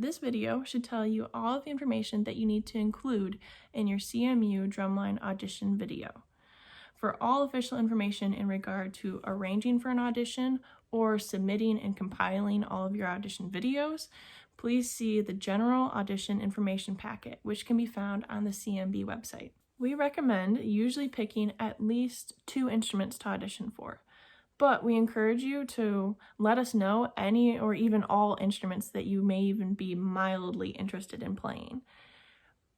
This video should tell you all of the information that you need to include in your CMU Drumline audition video. For all official information in regard to arranging for an audition or submitting and compiling all of your audition videos, please see the General Audition Information Packet, which can be found on the CMB website. We recommend usually picking at least 2 instruments to audition for, but we encourage you to let us know any or even all instruments that you may even be mildly interested in playing.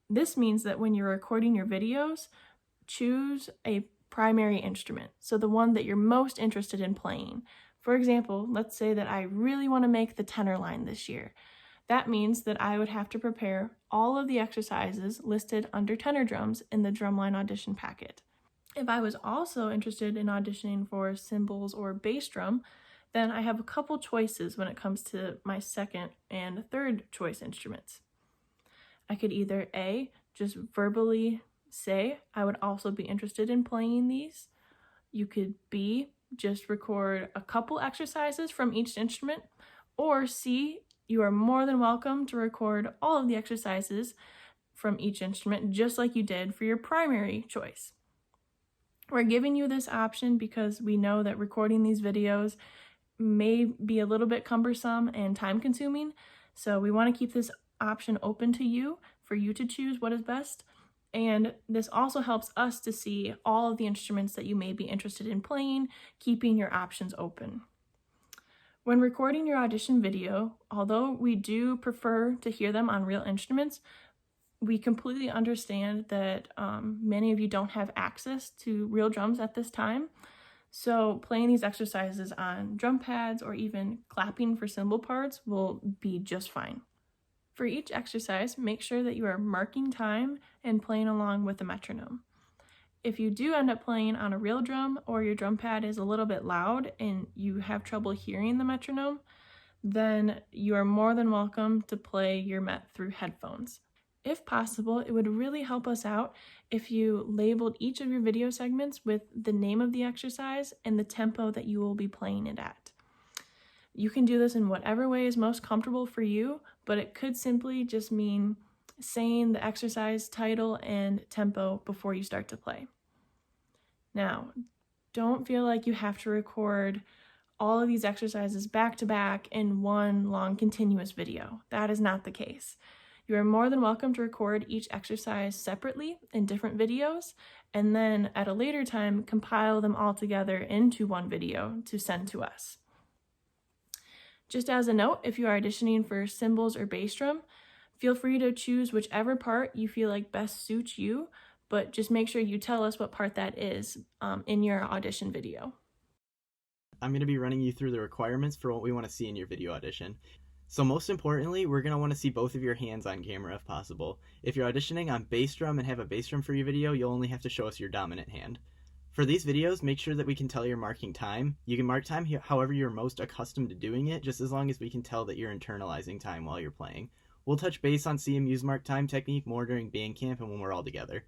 This means that when you're recording your videos, choose a primary instrument, so the one that you're most interested in playing. For example, let's say that I really want to make the tenor line this year. That means that I would have to prepare all of the exercises listed under tenor drums in the Drumline audition packet. If I was also interested in auditioning for cymbals or bass drum, then I have a couple choices when it comes to my second and third choice instruments. I could either A, just verbally say I would also be interested in playing these. You could B, just record a couple exercises from each instrument, or C, you are more than welcome to record all of the exercises from each instrument just like you did for your primary choice. We're giving you this option because we know that recording these videos may be a little bit cumbersome and time consuming, so we want to keep this option open to you for you to choose what is best. And this also helps us to see all of the instruments that you may be interested in playing, keeping your options open. When recording your audition video, although we do prefer to hear them on real instruments, we completely understand that many of you don't have access to real drums at this time. So playing these exercises on drum pads or even clapping for cymbal parts will be just fine. For each exercise, make sure that you are marking time and playing along with the metronome. If you do end up playing on a real drum or your drum pad is a little bit loud and you have trouble hearing the metronome, then you are more than welcome to play your met through headphones. If possible, it would really help us out if you labeled each of your video segments with the name of the exercise and the tempo that you will be playing it at. You can do this in whatever way is most comfortable for you, but it could simply just mean saying the exercise title and tempo before you start to play. Now, don't feel like you have to record all of these exercises back to back in one long continuous video. That is not the case. You are more than welcome to record each exercise separately in different videos, and then at a later time compile them all together into one video to send to us. Just as a note, if you are auditioning for cymbals or bass drum, feel free to choose whichever part you feel like best suits you, but just make sure you tell us what part that is in your audition video. I'm going to be running you through the requirements for what we want to see in your video audition. So most importantly, we're going to want to see both of your hands on camera if possible. If you're auditioning on bass drum and have a bass drum for your video, you'll only have to show us your dominant hand. For these videos, make sure that we can tell you're marking time. You can mark time however you're most accustomed to doing it, just as long as we can tell that you're internalizing time while you're playing. We'll touch base on CMU's mark time technique more during band camp and when we're all together.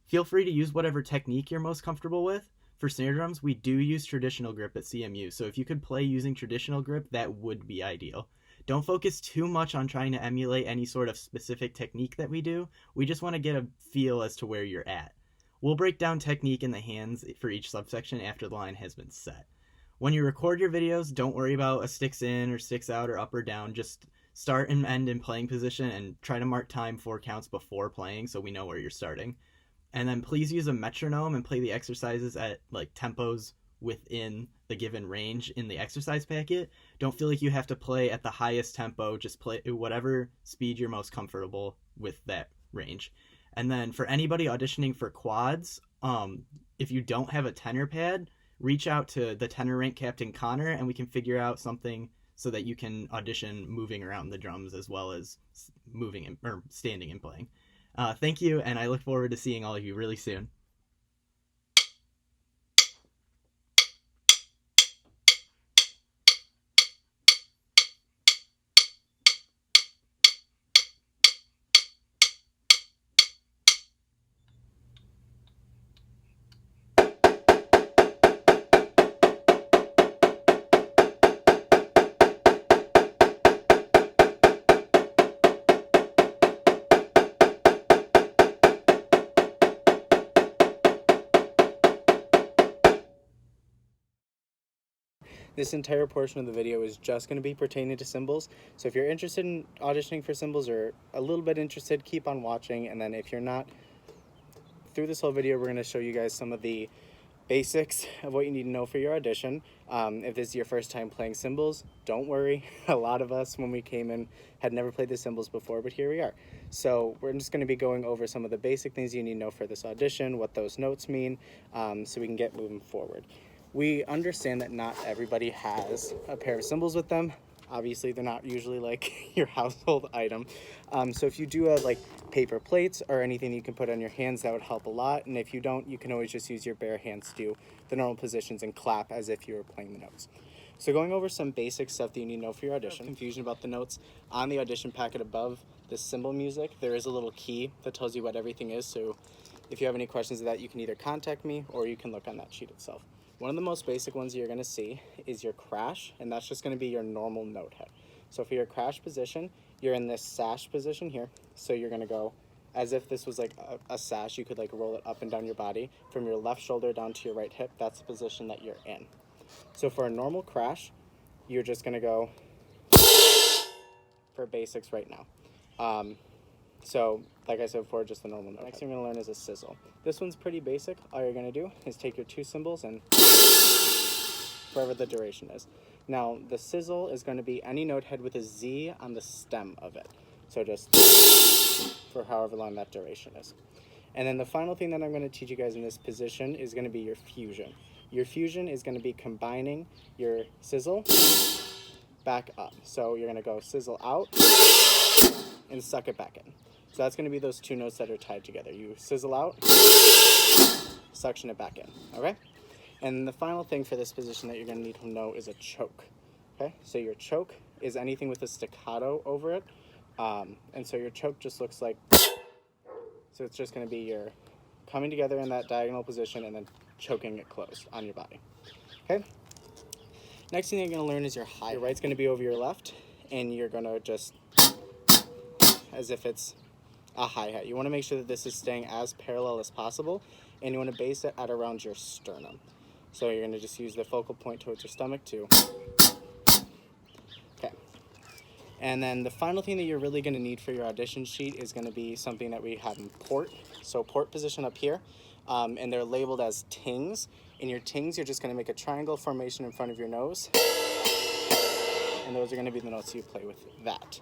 Feel free to use whatever technique you're most comfortable with. For snare drums, we do use traditional grip at CMU, so if you could play using traditional grip, that would be ideal. Don't focus too much on trying to emulate any sort of specific technique that we do. We just want to get a feel as to where you're at. We'll break down technique in the hands for each subsection after the line has been set. When you record your videos, don't worry about a sticks in or sticks out or up or down. Just start and end in playing position and try to mark time 4 counts before playing so we know where you're starting. And then please use a metronome and play the exercises at tempos within the given range in the exercise packet. Don't feel like you have to play at the highest tempo. Just play whatever speed you're most comfortable with that range. And then for anybody auditioning for quads, if you don't have a tenor pad, reach out to the tenor rank captain Connor and we can figure out something so that you can audition moving around the drums as well as moving or standing and playing. Thank you, and I look forward to seeing all of you really soon. This entire portion of the video is just going to be pertaining to cymbals. So if you're interested in auditioning for cymbals or a little bit interested, keep on watching. And then if you're not, through this whole video, we're going to show you guys some of the basics of what you need to know for your audition. If this is your first time playing cymbals, don't worry. A lot of us, when we came in, had never played the cymbals before, but here we are. So we're just going to be going over some of the basic things you need to know for this audition, what those notes mean, so we can get moving forward. We understand that not everybody has a pair of cymbals with them. Obviously, they're not usually like your household item. So if you do have like paper plates or anything you can put on your hands, that would help a lot. And if you don't, you can always just use your bare hands to do the normal positions and clap as if you were playing the notes. So going over some basic stuff that you need to know for your audition. Confusion about the notes. On the audition packet above the cymbal music, there is a little key that tells you what everything is. So if you have any questions of that, you can either contact me or you can look on that sheet itself. One of the most basic ones you're going to see is your crash, and that's just going to be your normal note head. So for your crash position, you're in this sash position here. So you're going to go as if this was like a sash. You could like roll it up and down your body from your left shoulder down to your right hip. That's the position that you're in. So for a normal crash, you're just going to go for basics right now. So like I said before, just the normal note. Next thing you're going to learn is a sizzle. This one's pretty basic. All you're going to do is take your two cymbals and wherever the duration is. Now, the sizzle is going to be any note head with a Z on the stem of it. So just for however long that duration is. And then the final thing that I'm going to teach you guys in this position is going to be your fusion. Your fusion is going to be combining your sizzle back up. So you're going to go sizzle out and suck it back in. So that's going to be those two notes that are tied together. You sizzle out, suction it back in, okay? And the final thing for this position that you're going to need to know is a choke, okay? So your choke is anything with a staccato over it. And so your choke just looks like, so it's just going to be your coming together in that diagonal position and then choking it closed on your body, okay? Next thing you're going to learn is your hi-hat. Your right's going to be over your left, and you're going to just, as if it's a hi-hat. You want to make sure that this is staying as parallel as possible, and you want to base it at around your sternum. So you're going to just use the focal point towards your stomach too. Okay. And then the final thing that you're really going to need for your audition sheet is going to be something that we have in port. So port position up here, and they're labeled as tings. In your tings, you're just going to make a triangle formation in front of your nose, and those are going to be the notes you play with that.